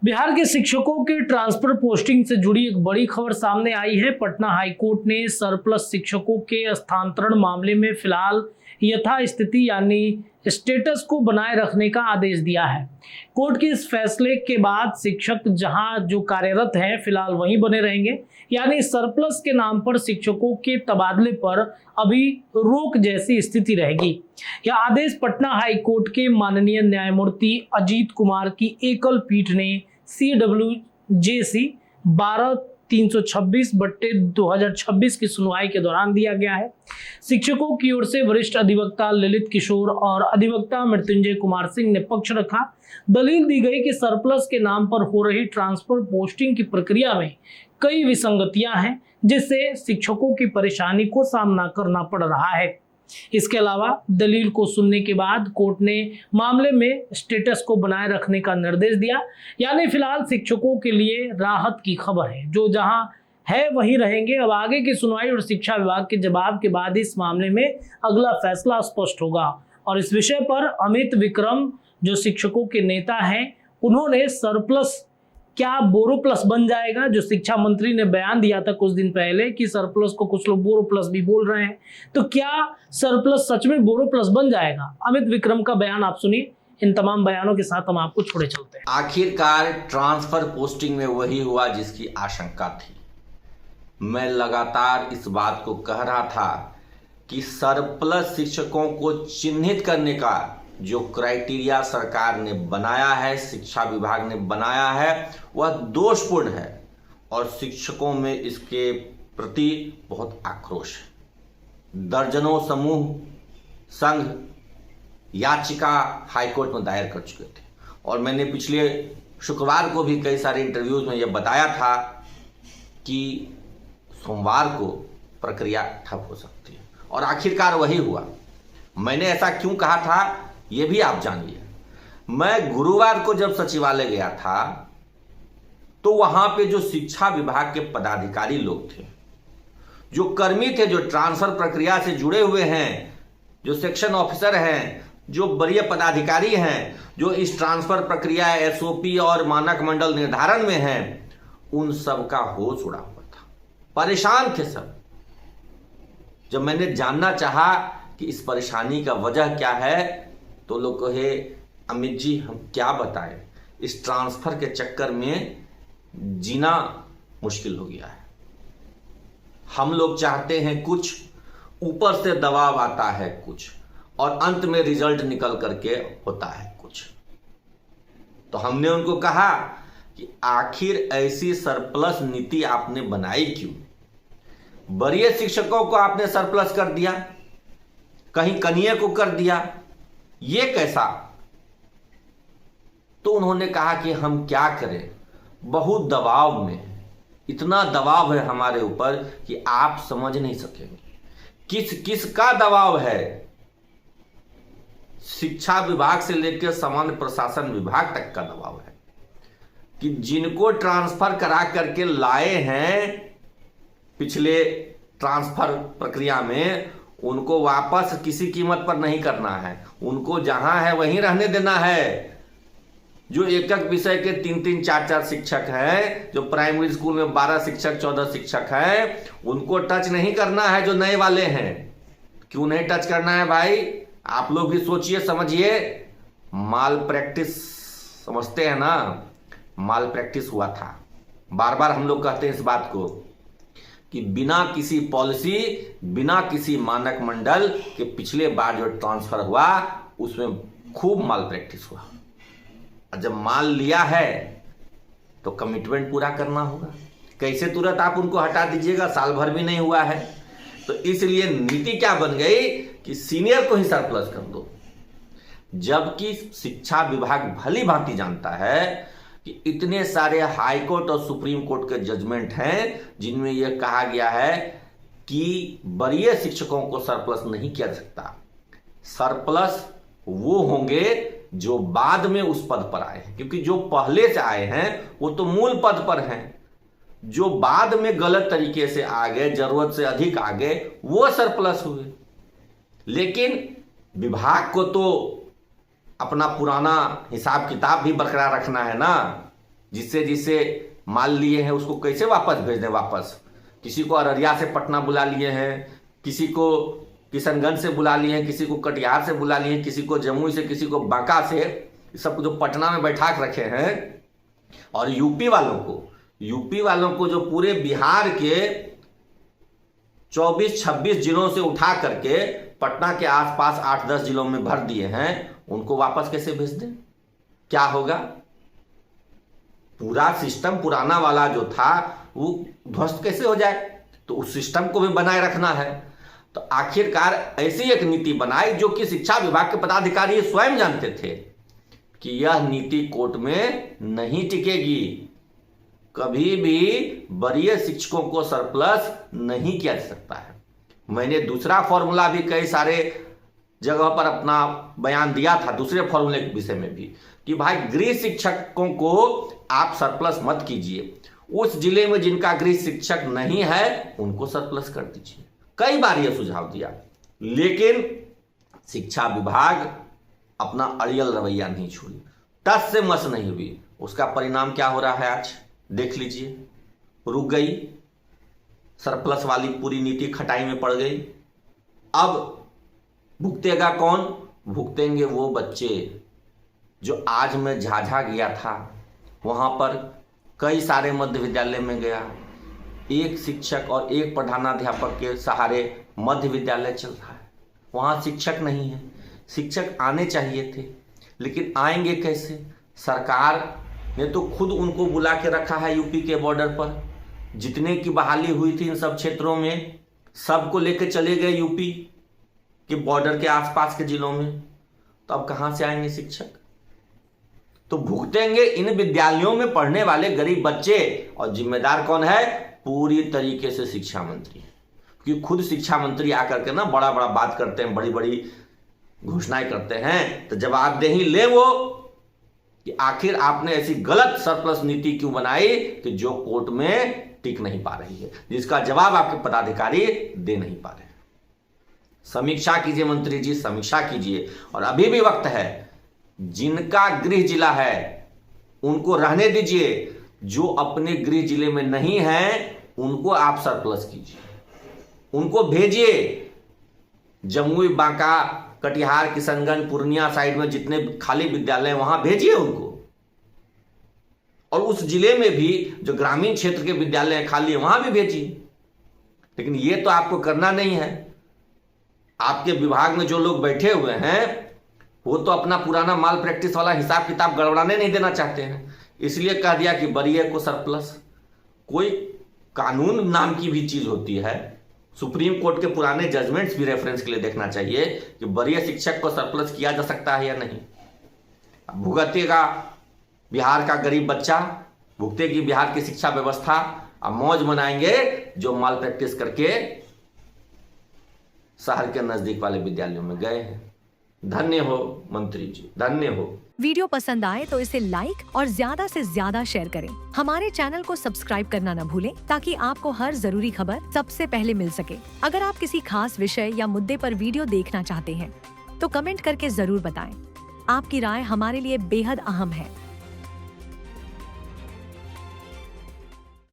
बिहार के शिक्षकों के ट्रांसफर पोस्टिंग से जुड़ी एक बड़ी खबर सामने आई है। पटना हाईकोर्ट ने सरप्लस शिक्षकों के स्थानांतरण मामले में फिलहाल यथास्थिति यानी स्टेटस को बनाए रखने का आदेश दिया है। कोर्ट के इस फैसले के बाद शिक्षक जहां जो कार्यरत हैं फिलहाल वहीं बने रहेंगे, यानी सरप्लस के नाम पर शिक्षकों के तबादले पर अभी रोक जैसी स्थिति रहेगी। यह आदेश पटना हाई कोर्ट के माननीय न्यायमूर्ति अजीत कुमार की एकल पीठ ने CWJC 12/326/2026 की सुनवाई के दौरान दिया गया है। शिक्षकों की ओर से वरिष्ठ अधिवक्ता ललित किशोर और अधिवक्ता मृत्युंजय कुमार सिंह ने पक्ष रखा। दलील दी गई कि सरप्लस के नाम पर हो रही ट्रांसफर पोस्टिंग की प्रक्रिया में कई विसंगतियां हैं, जिससे शिक्षकों की परेशानी को सामना करना पड़ रहा है। इसके अलावा दलील को सुनने के बाद कोर्ट ने मामले में स्टेटस को बनाए रखने का निर्देश दिया, यानी फिलहाल शिक्षकों के लिए राहत की खबर है। जो जहां है वहीं रहेंगे। अब आगे की सुनवाई और शिक्षा विभाग के जवाब के बाद इस मामले में अगला फैसला स्पष्ट होगा। और इस विषय पर अमित विक्रम जो शिक्षकों के नेता हैं, उन्होंने सरप्लस क्या बोरो प्लस बन जाएगा, जो शिक्षा मंत्री ने बयान दिया था कुछ दिन पहले कि सरप्लस को कुछ लोग बोरो प्लस भी बोल रहे हैं, तो क्या सरप्लस सच में बोरो प्लस बन जाएगा? अमित विक्रम का बयान आप सुनिए। इन तमाम बयानों के साथ हम आपको छोड़े चलते हैं। आखिरकार ट्रांसफर पोस्टिंग में वही हुआ जिसकी आशंका थी। मैं लगातार इस बात को कह रहा था कि सरप्लस शिक्षकों को चिन्हित करने का जो क्राइटेरिया सरकार ने बनाया है, शिक्षा विभाग ने बनाया है, वह दोषपूर्ण है और शिक्षकों में इसके प्रति बहुत आक्रोश है। दर्जनों समूह संघ याचिका हाईकोर्ट में दायर कर चुके थे और मैंने पिछले शुक्रवार को भी कई सारे इंटरव्यूज में यह बताया था कि सोमवार को प्रक्रिया ठप हो सकती है और आखिरकार वही हुआ। मैंने ऐसा क्यों कहा था ये भी आप जानिए। मैं गुरुवार को जब सचिवालय गया था तो वहां पे जो शिक्षा विभाग के पदाधिकारी लोग थे, जो कर्मी थे, जो ट्रांसफर प्रक्रिया से जुड़े हुए हैं, जो सेक्शन ऑफिसर हैं, जो वरीय पदाधिकारी हैं, जो इस ट्रांसफर प्रक्रिया SOP और मानक मंडल निर्धारण में हैं, उन सब का होश उड़ा हुआ था, परेशान थे सब। जब मैंने जानना चाहा कि इस परेशानी का वजह क्या है तो लोग कहे, अमित जी हम क्या बताएं, इस ट्रांसफर के चक्कर में जीना मुश्किल हो गया है। हम लोग चाहते हैं कुछ, ऊपर से दबाव आता है कुछ, और अंत में रिजल्ट निकल करके होता है कुछ। तो हमने उनको कहा कि आखिर ऐसी सरप्लस नीति आपने बनाई क्यों? वरीय शिक्षकों को आपने सरप्लस कर दिया, कहीं कनिये को कर दिया, ये कैसा? तो उन्होंने कहा कि हम क्या करें, बहुत दबाव में, इतना दबाव है हमारे ऊपर कि आप समझ नहीं सकेंगे। किस का दबाव है? शिक्षा विभाग से लेकर सामान्य प्रशासन विभाग तक का दबाव है कि जिनको ट्रांसफर करा करके लाए हैं पिछले ट्रांसफर प्रक्रिया में, उनको वापस किसी कीमत पर नहीं करना है, उनको जहां है वहीं रहने देना है। जो एक एक विषय के 3-3, 4-4 शिक्षक हैं, जो प्राइमरी स्कूल में 12 शिक्षक 14 शिक्षक हैं, उनको टच नहीं करना है। जो नए वाले हैं, क्यों नहीं टच करना है भाई? आप लोग भी सोचिए, समझिए। माल प्रैक्टिस समझते हैं ना, माल प्रैक्टिस हुआ था। बार बार हम लोग कहते हैं इस बात को कि बिना किसी पॉलिसी, बिना किसी मानक मंडल के पिछले बार जो ट्रांसफर हुआ उसमें खूब माल प्रैक्टिस हुआ। और जब माल लिया है तो कमिटमेंट पूरा करना होगा। कैसे तुरंत आप उनको हटा दीजिएगा? साल भर भी नहीं हुआ है। तो इसलिए नीति क्या बन गई कि सीनियर को ही सरप्लस कर दो, जबकि शिक्षा विभाग भली भांति जानता है कि इतने सारे हाई कोर्ट और सुप्रीम कोर्ट के जजमेंट हैं जिनमें यह कहा गया है कि वरीय शिक्षकों को सरप्लस नहीं किया जा सकता। सरप्लस वो होंगे जो बाद में उस पद पर आए हैं, क्योंकि जो पहले से आए हैं वो तो मूल पद पर हैं। जो बाद में गलत तरीके से आ गए, जरूरत से अधिक आ गए, वो सरप्लस हुए। लेकिन विभाग को तो अपना पुराना हिसाब किताब भी बरकरार रखना है ना। जिससे जिसे माल लिए हैं उसको कैसे वापस भेज दें वापस। किसी को अररिया से पटना बुला लिए हैं, किसी को किशनगंज से बुला लिए हैं, किसी को कटिहार से बुला लिए हैं, किसी को जमुई से, किसी को बांका से, सब जो पटना में बैठा के रखे हैं। और यूपी वालों को जो पूरे बिहार के 24-26 जिलों से उठा करके पटना के आसपास 8-10 जिलों में भर दिए हैं, उनको वापस कैसे भेज दें? क्या होगा? पूरा सिस्टम पुराना वाला जो था वो ध्वस्त कैसे हो जाए? तो उस सिस्टम को भी बनाए रखना है। तो आखिरकार ऐसी एक नीति बनाई जो कि शिक्षा विभाग के पदाधिकारी स्वयं जानते थे कि यह नीति कोर्ट में नहीं टिकेगी। कभी भी वरीय शिक्षकों को सरप्लस नहीं किया जा सकता है। मैंने दूसरा फॉर्मूला भी कई सारे जगह पर अपना बयान दिया था, दूसरे फॉर्मूले के विषय में भी, कि भाई गृह शिक्षकों को आप सरप्लस मत कीजिए। उस जिले में जिनका गृह शिक्षक नहीं है उनको सरप्लस कर दीजिए। कई बार यह सुझाव दिया, लेकिन शिक्षा विभाग अपना अड़ियल रवैया नहीं छोड़ी, टस से मस नहीं हुई। उसका परिणाम क्या हो रहा है आज देख लीजिए। रुक गई सरप्लस वाली पूरी नीति, खटाई में पड़ गई। अब भुगतेगा कौन? भुगतेंगे वो बच्चे जो आज मैं झाझा गया था, वहां पर कई सारे मध्य विद्यालय में गया, एक शिक्षक और एक प्रधानाध्यापक के सहारे मध्य विद्यालय चल रहा है। वहां शिक्षक नहीं है। शिक्षक आने चाहिए थे, लेकिन आएंगे कैसे? सरकार ने तो खुद उनको बुला के रखा है यूपी के बॉर्डर पर। जितने की बहाली हुई थी इन सब क्षेत्रों में, सबको लेकर चले गए यूपी के बॉर्डर के आसपास के जिलों में। तो अब कहां से आएंगे शिक्षक? तो भुगतेंगे इन विद्यालयों में पढ़ने वाले गरीब बच्चे। और जिम्मेदार कौन है? पूरी तरीके से शिक्षा मंत्री। क्योंकि खुद शिक्षा मंत्री आकर के ना बड़ा बड़ा बात करते हैं, बड़ी बड़ी घोषणाएं करते हैं। तो जवाबदेही ले वो कि आखिर आपने ऐसी गलत सरप्लस नीति क्यों बनाई कि जो कोर्ट में टिक नहीं पा रही है, जिसका जवाब आपके पदाधिकारी दे नहीं पा रहे। समीक्षा कीजिए मंत्री जी, समीक्षा कीजिए। और अभी भी वक्त है, जिनका गृह जिला है उनको रहने दीजिए, जो अपने गृह जिले में नहीं है उनको आप सरप्लस कीजिए, उनको भेजिए जमुई, बांका, कटिहार, किशनगंज, पूर्णिया साइड में जितने खाली विद्यालय वहां भेजिए उनको। और उस जिले में भी जो ग्रामीण क्षेत्र के विद्यालय खाली है वहां भी भेजिए। लेकिन ये तो आपको करना नहीं है। आपके विभाग में जो लोग बैठे हुए हैं वो तो अपना पुराना माल प्रैक्टिस वाला हिसाब किताब गड़बड़ाने नहीं देना चाहते हैं, इसलिए कह दिया कि वरीय को सरप्लस। कोई कानून नाम की भी चीज होती है। सुप्रीम कोर्ट के पुराने जजमेंट्स भी रेफरेंस के लिए देखना चाहिए कि वरीय शिक्षक को सरप्लस किया जा सकता है या नहीं। भुगतेगा बिहार का गरीब बच्चा, भुगतेगी बिहार की शिक्षा व्यवस्था। अब मौज मनाएंगे जो माल प्रैक्टिस करके शहर के नजदीक वाले विद्यालयों में गए हैं। धन्य हो मंत्री जी, धन्य हो। वीडियो पसंद आए तो इसे लाइक और ज्यादा से ज्यादा शेयर करें। हमारे चैनल को सब्सक्राइब करना न भूलें ताकि आपको हर जरूरी खबर सबसे पहले मिल सके। अगर आप किसी खास विषय या मुद्दे पर वीडियो देखना चाहते हैं तो कमेंट करके जरूर बताएं। आपकी राय हमारे लिए बेहद अहम है।